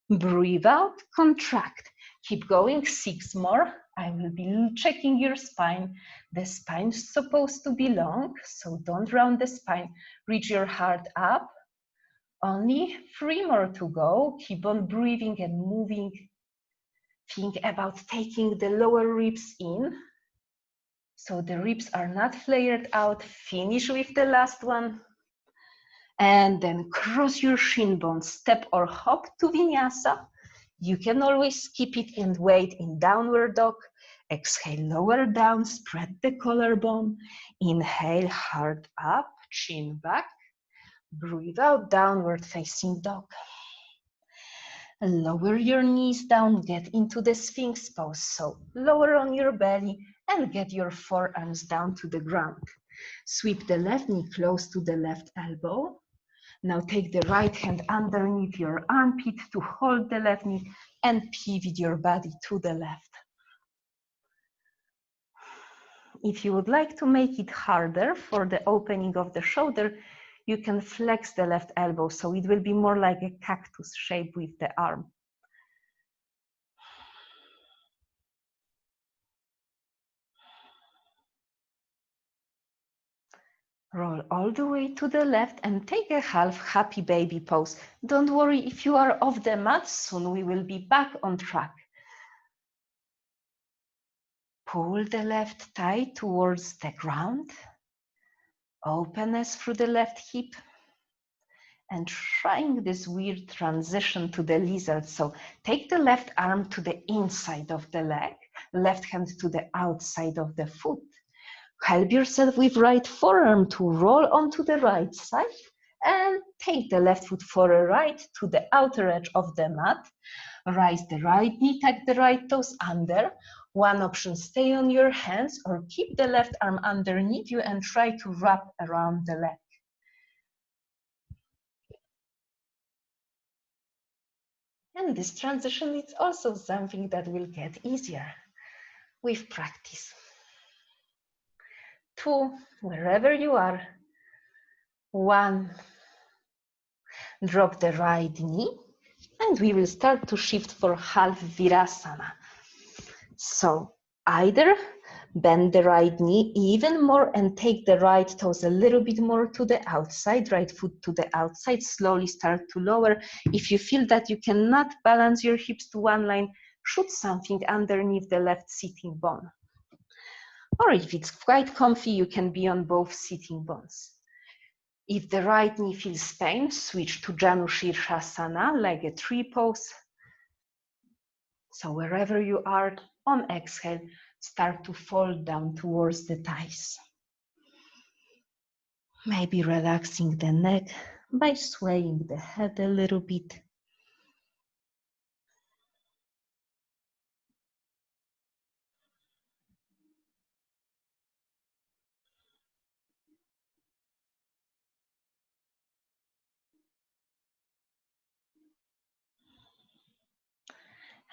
Breathe out, contract. Keep going, 6 more. I will be checking your spine. The spine is supposed to be long, so don't round the spine. Reach your heart up. Only 3 more to go. Keep on breathing and moving. Think about taking the lower ribs in, so the ribs are not flared out. Finish with the last one. And then cross your shin bones, step or hop to Vinyasa. You can always skip it and wait in downward dog. Exhale, lower down, spread the collarbone. Inhale, heart up, chin back. Breathe out, downward facing dog. Lower your knees down, get into the Sphinx pose. So lower on your belly and get your forearms down to the ground. Sweep the left knee close to the left elbow. Now take the right hand underneath your armpit to hold the left knee and pivot your body to the left. If you would like to make it harder for the opening of the shoulder, you can flex the left elbow, so it will be more like a cactus shape with the arm. Roll all the way to the left and take a half happy baby pose. Don't worry if you are off the mat, soon we will be back on track. Pull the left thigh towards the ground. Openness through the left hip. And trying this weird transition to the lizard. So take the left arm to the inside of the leg, left hand to the outside of the foot. Help yourself with right forearm to roll onto the right side and take the left foot for a ride to the outer edge of the mat. Rise the right knee, tuck the right toes under. One option, stay on your hands or keep the left arm underneath you and try to wrap around the leg. And this transition is also something that will get easier with practice. 2, wherever you are. 1, drop the right knee, and we will start to shift for half Virasana. So either bend the right knee even more and take the right toes a little bit more to the outside, right foot to the outside, slowly start to lower. If you feel that you cannot balance your hips to one line, shoot something underneath the left sitting bone. Or if it's quite comfy, you can be on both sitting bones. If the right knee feels pain, switch to Janu Shirshasana, like a tree pose. So wherever you are, on exhale, start to fall down towards the thighs. Maybe relaxing the neck by swaying the head a little bit.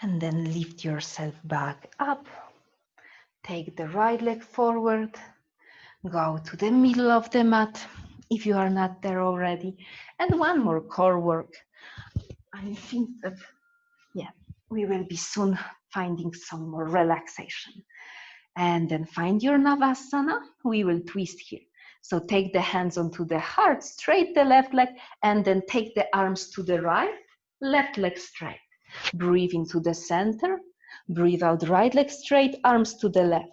And then lift yourself back up. Take the right leg forward. Go to the middle of the mat if you are not there already. And one more core work. I think that, yeah, we will be soon finding some more relaxation. And then find your Navasana. We will twist here. So take the hands onto the heart, straight the left leg, and then take the arms to the right, left leg straight. Breathe into the center. Breathe out, right leg straight, arms to the left.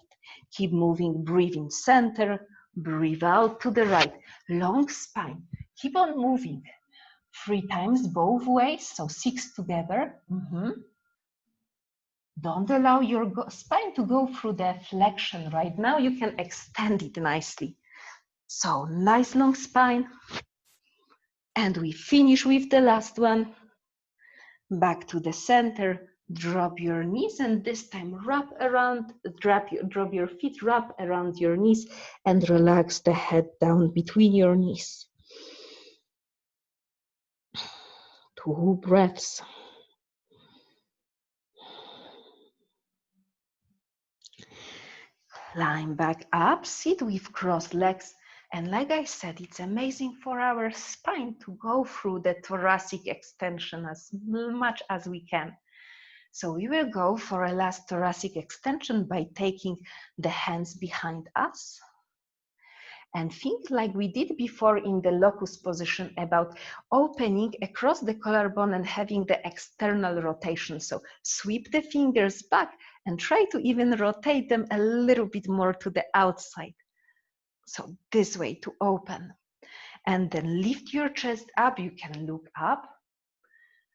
Keep moving, breathe in center. Breathe out to the right. Long spine. Keep on moving. 3 times both ways, so 6 together. Don't allow your spine to go through the flexion right now. You can extend it nicely. So nice long spine. And we finish with the last one. Back to the center. Drop your knees, and this time wrap around, drop your feet, wrap around your knees, and relax the head down between your knees. 2 breaths. Climb back up, sit with crossed legs. And like I said, it's amazing for our spine to go through the thoracic extension as much as we can. So we will go for a last thoracic extension by taking the hands behind us. And think like we did before in the locus position about opening across the collarbone and having the external rotation. So sweep the fingers back and try to even rotate them a little bit more to the outside. So this way to open. And then lift your chest up. You can look up.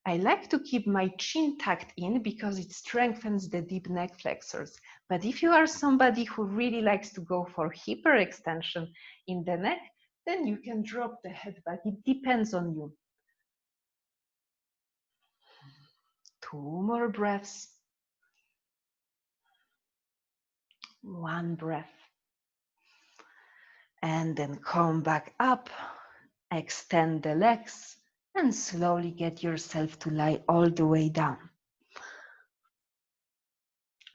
I like to keep my chin tucked in because it strengthens the deep neck flexors. But if you are somebody who really likes to go for hyperextension in the neck, then you can drop the head back. It depends on you. 2 more breaths. 1 breath. And then come back up, extend the legs, and slowly get yourself to lie all the way down.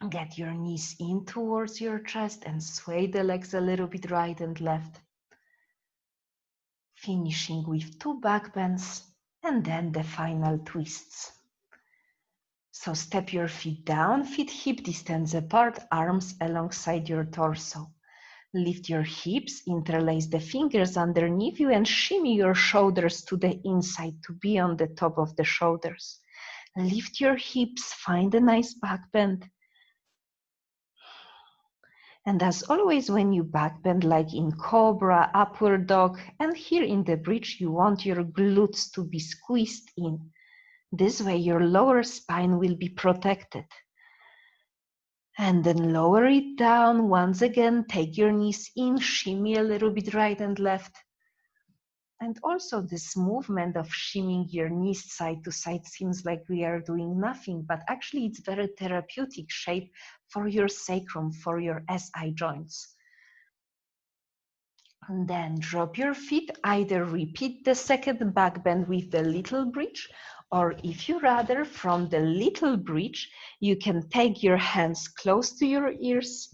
Get your knees in towards your chest and sway the legs a little bit right and left. Finishing with 2 back bends and then the final twists. So step your feet down, feet hip distance apart, arms alongside your torso. Lift your hips, interlace the fingers underneath you and shimmy your shoulders to the inside to be on the top of the shoulders. Lift your hips, find a nice back bend. And as always, when you back bend, like in Cobra, Upward Dog, and here in the bridge, you want your glutes to be squeezed in. This way, your lower spine will be protected. And then lower it down. Once again, take your knees in, shimmy a little bit right and left. And also this movement of shimmying your knees side to side seems like we are doing nothing, but actually it's very therapeutic shape for your sacrum, for your SI joints. And then drop your feet, either repeat the second back bend with the little bridge, or if you rather, from the little bridge, you can take your hands close to your ears,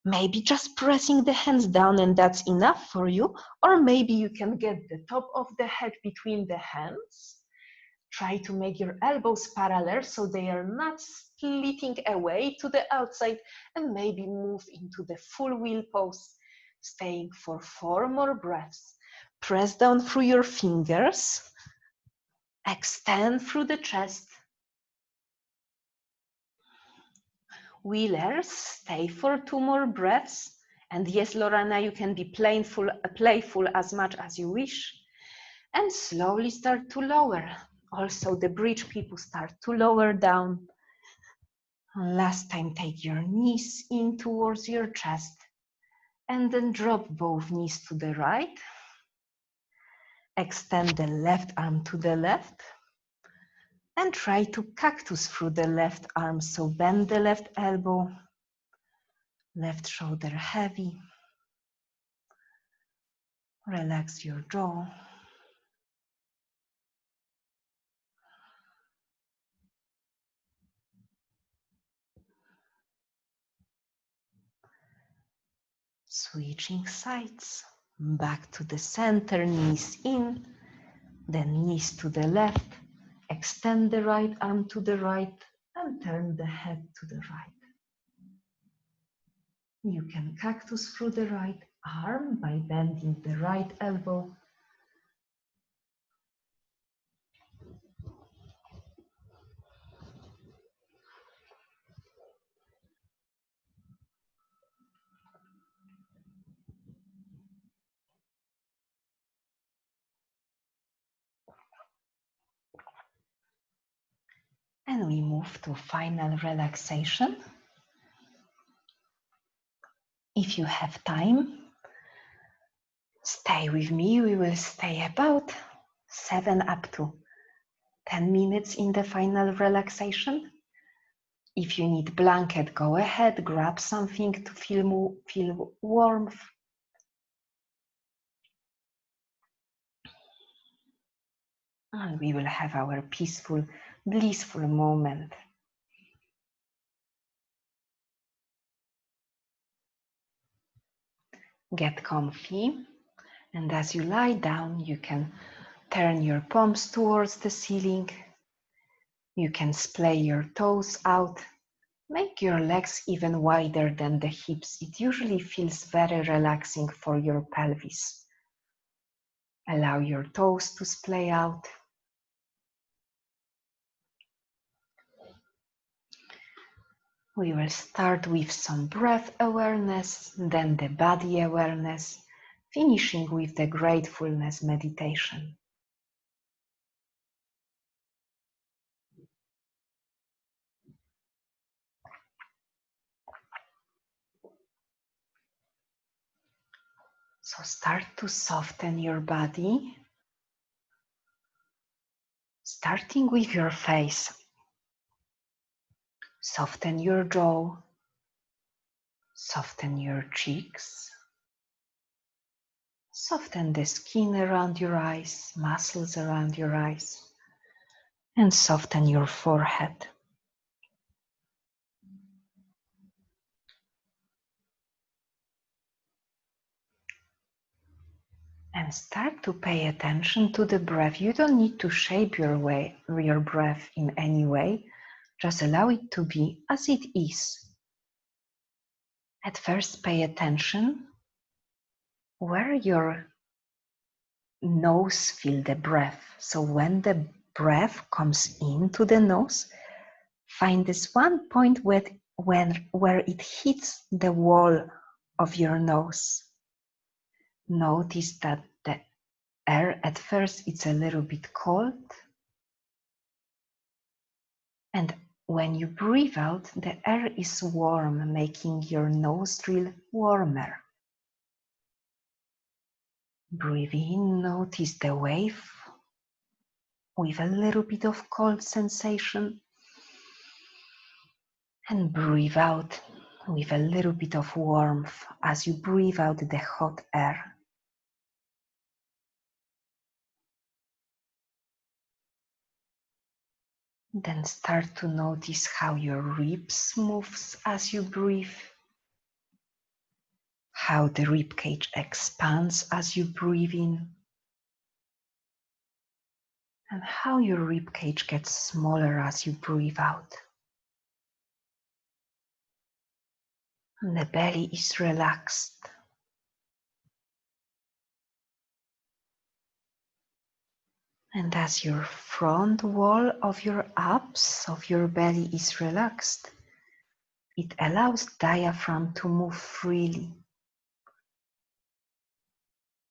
maybe just pressing the hands down and that's enough for you, or maybe you can get the top of the head between the hands. Try to make your elbows parallel so they are not splitting away to the outside, and maybe move into the full wheel pose, staying for 4 more breaths. Press down through your fingers, extend through the chest. Wheelers, stay for 2 more breaths, And yes, Lorena, you can be playful as much as you wish. And slowly start to lower. Also, the bridge people start to lower down. And last time, take your knees in towards your chest. And then drop both knees to the right. Extend the left arm to the left. And try to cactus through the left arm. So bend the left elbow. Left shoulder heavy. Relax your jaw. Switching sides. Back to the center, knees in. Then knees to the left. Extend the right arm to the right and turn the head to the right. You can cactus through the right arm by bending the right elbow. And we move to final relaxation. If you have time, stay with me. We will stay about 7 up to 10 minutes in the final relaxation. If you need blanket, go ahead, grab something to feel warmth. And we will have our peaceful, blissful moment. Get comfy, and as you lie down, you can turn your palms towards the ceiling. You can splay your toes out. Make your legs even wider than the hips. It usually feels very relaxing for your pelvis. Allow your toes to splay out. We will start with some breath awareness, then the body awareness, finishing with the gratefulness meditation. So start to soften your body, starting with your face. Soften your jaw, soften your cheeks, soften the skin around your eyes, muscles around your eyes, and soften your forehead. And start to pay attention to the breath. You don't need to shape your breath in any way. Just allow it to be as it is. At first, pay attention where your nose feels the breath. So when the breath comes into the nose, find this one point where it hits the wall of your nose. Notice that the air at first it's a little bit cold. And when you breathe out, the air is warm, making your nostril warmer. Breathe in, notice the wave with a little bit of cold sensation. And breathe out with a little bit of warmth as you breathe out the hot air. Then start to notice how your ribs moves as you breathe, how the rib cage expands as you breathe in, and how your rib cage gets smaller as you breathe out. And the belly is relaxed. And as your front wall of your abs, of your belly is relaxed, it allows diaphragm to move freely.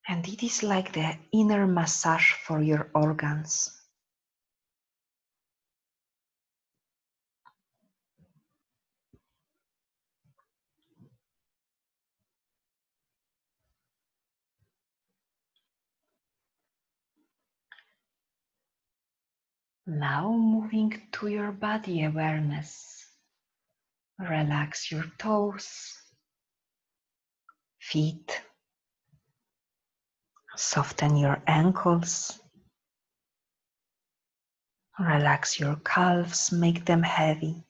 And it is like the inner massage for your organs. Now moving to your body awareness. Relax your toes, feet, soften your ankles, relax your calves, make them heavy.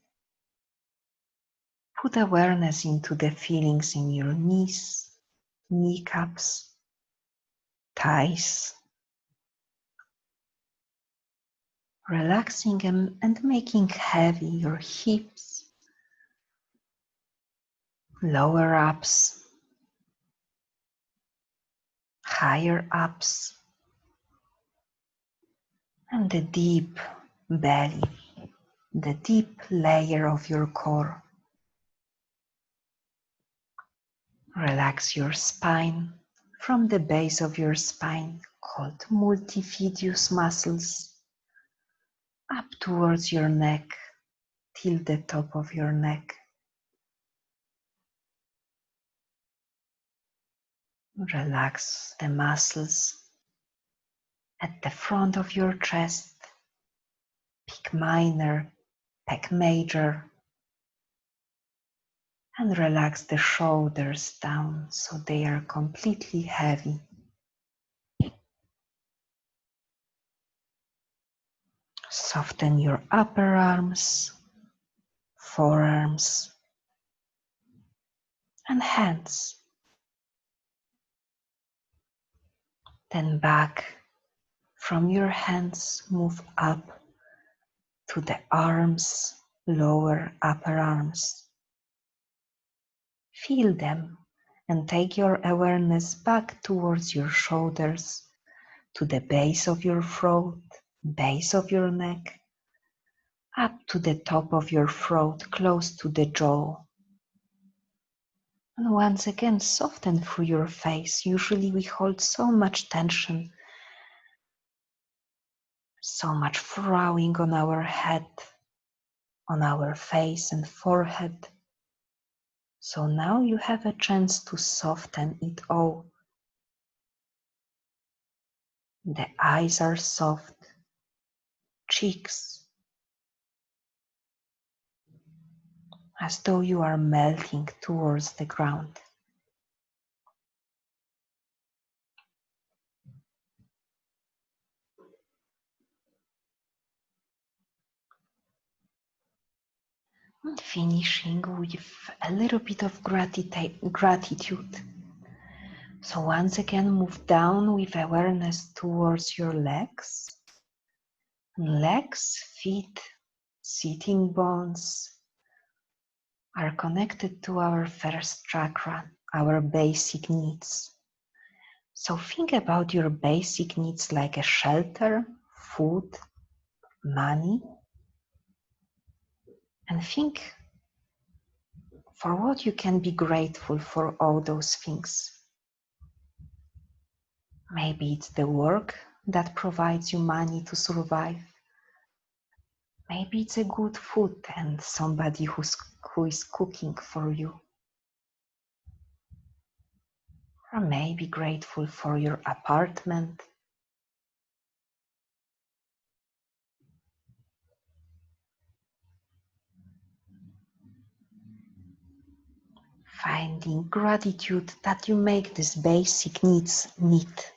Put awareness into the feelings in your knees, kneecaps, thighs, relaxing them and making heavy your hips, lower abs, higher abs, and the deep belly, the deep layer of your core. Relax your spine from the base of your spine, called multifidus muscles, up towards your neck, till the top of your neck. Relax the muscles at the front of your chest, pec minor, pec major, and relax the shoulders down so they are completely heavy. Soften your upper arms, forearms, and hands. Then back from your hands, move up to the arms, lower upper arms. Feel them and take your awareness back towards your shoulders, to the base of your throat, base of your neck, up to the top of your throat, close to the jaw. And once again, soften through your face. Usually we hold so much tension, so much frowning on our head, on our face and forehead. So now you have a chance to soften it all. The eyes are soft, cheeks, as though you are melting towards the ground. And finishing with a little bit of gratitude. So once again, move down with awareness towards your legs. Legs, feet, sitting bones are connected to our first chakra, our basic needs. So think about your basic needs like a shelter, food, money, and think for what you can be grateful for all those things. Maybe it's the work that provides you money to survive. Maybe it's a good food and somebody who is cooking for you. Or maybe grateful for your apartment. Finding gratitude that you make these basic needs meet.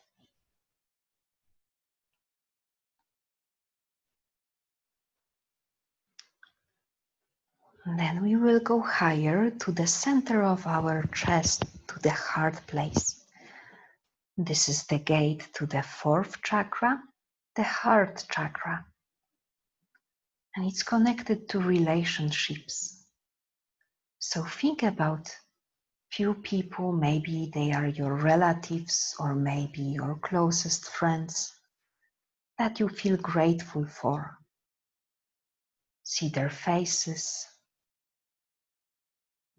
Then we will go higher to the center of our chest, to the heart place. This is the gate to the fourth chakra, the heart chakra. And it's connected to relationships. So think about few people, maybe they are your relatives or maybe your closest friends that you feel grateful for. See their faces,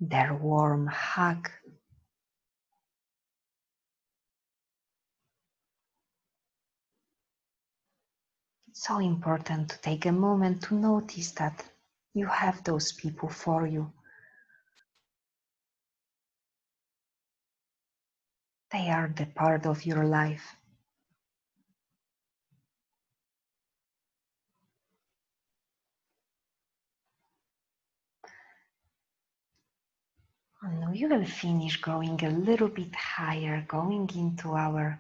their warm hug. So important to take a moment to notice that you have those people for you. They are the part of your life. And we will finish going a little bit higher, going into our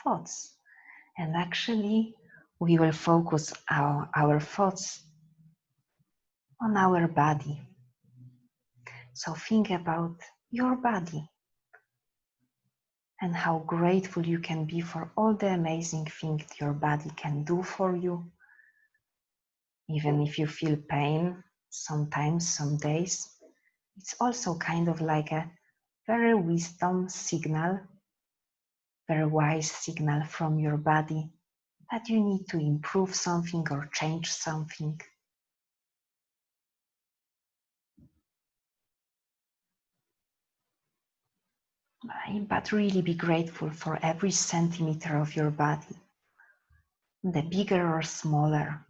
thoughts. And actually, we will focus our thoughts on our body. So think about your body and how grateful you can be for all the amazing things your body can do for you. Even if you feel pain sometimes, some days, it's also kind of like a very wisdom signal, very wise signal from your body that you need to improve something or change something. But really be grateful for every centimeter of your body, the bigger or smaller.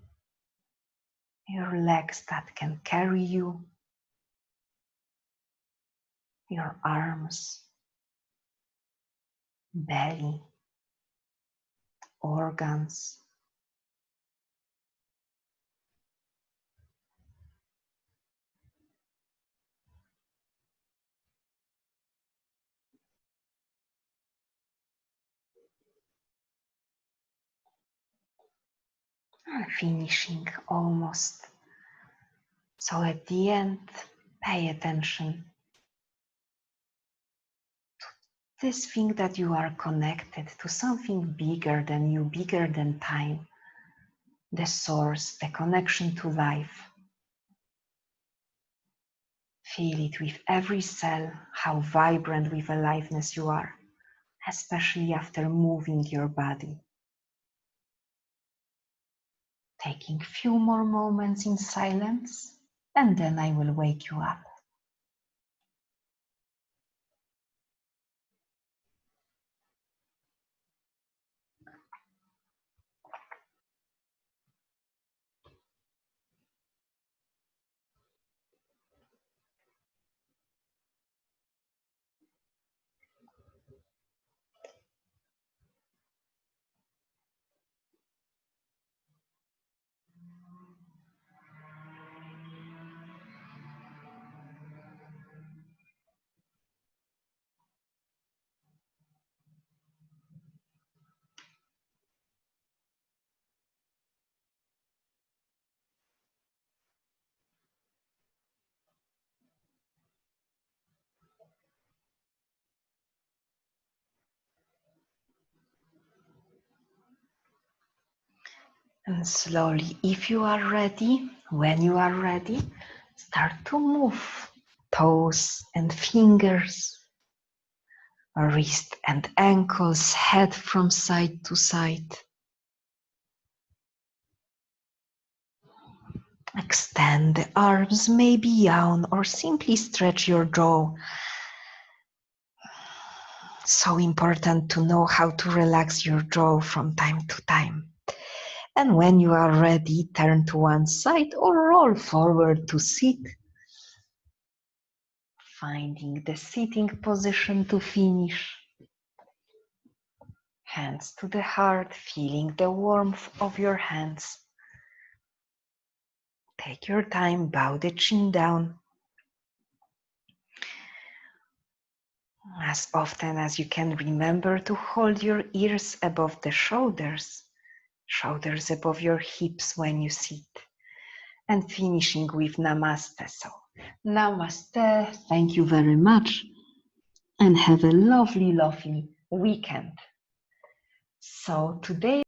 Your legs that can carry you, your arms, belly, organs. And finishing almost. So at the end, pay attention to this thing that you are connected to something bigger than you, bigger than time, the source, the connection to life. Feel it with every cell, how vibrant with aliveness you are, especially after moving your body. Taking few more moments in silence, and then I will wake you up. And slowly, if you are ready, when you are ready, start to move toes and fingers, wrist and ankles, head from side to side. Extend the arms, maybe yawn or simply stretch your jaw. So important to know how to relax your jaw from time to time. And when you are ready, turn to one side or roll forward to sit. Finding the sitting position to finish. Hands to the heart, feeling the warmth of your hands. Take your time, bow the chin down. As often as you can, remember to hold your ears above the shoulders, shoulders above your hips when you sit. And finishing with Namaste. So, Namaste, thank you very much, and have a lovely, lovely weekend. So today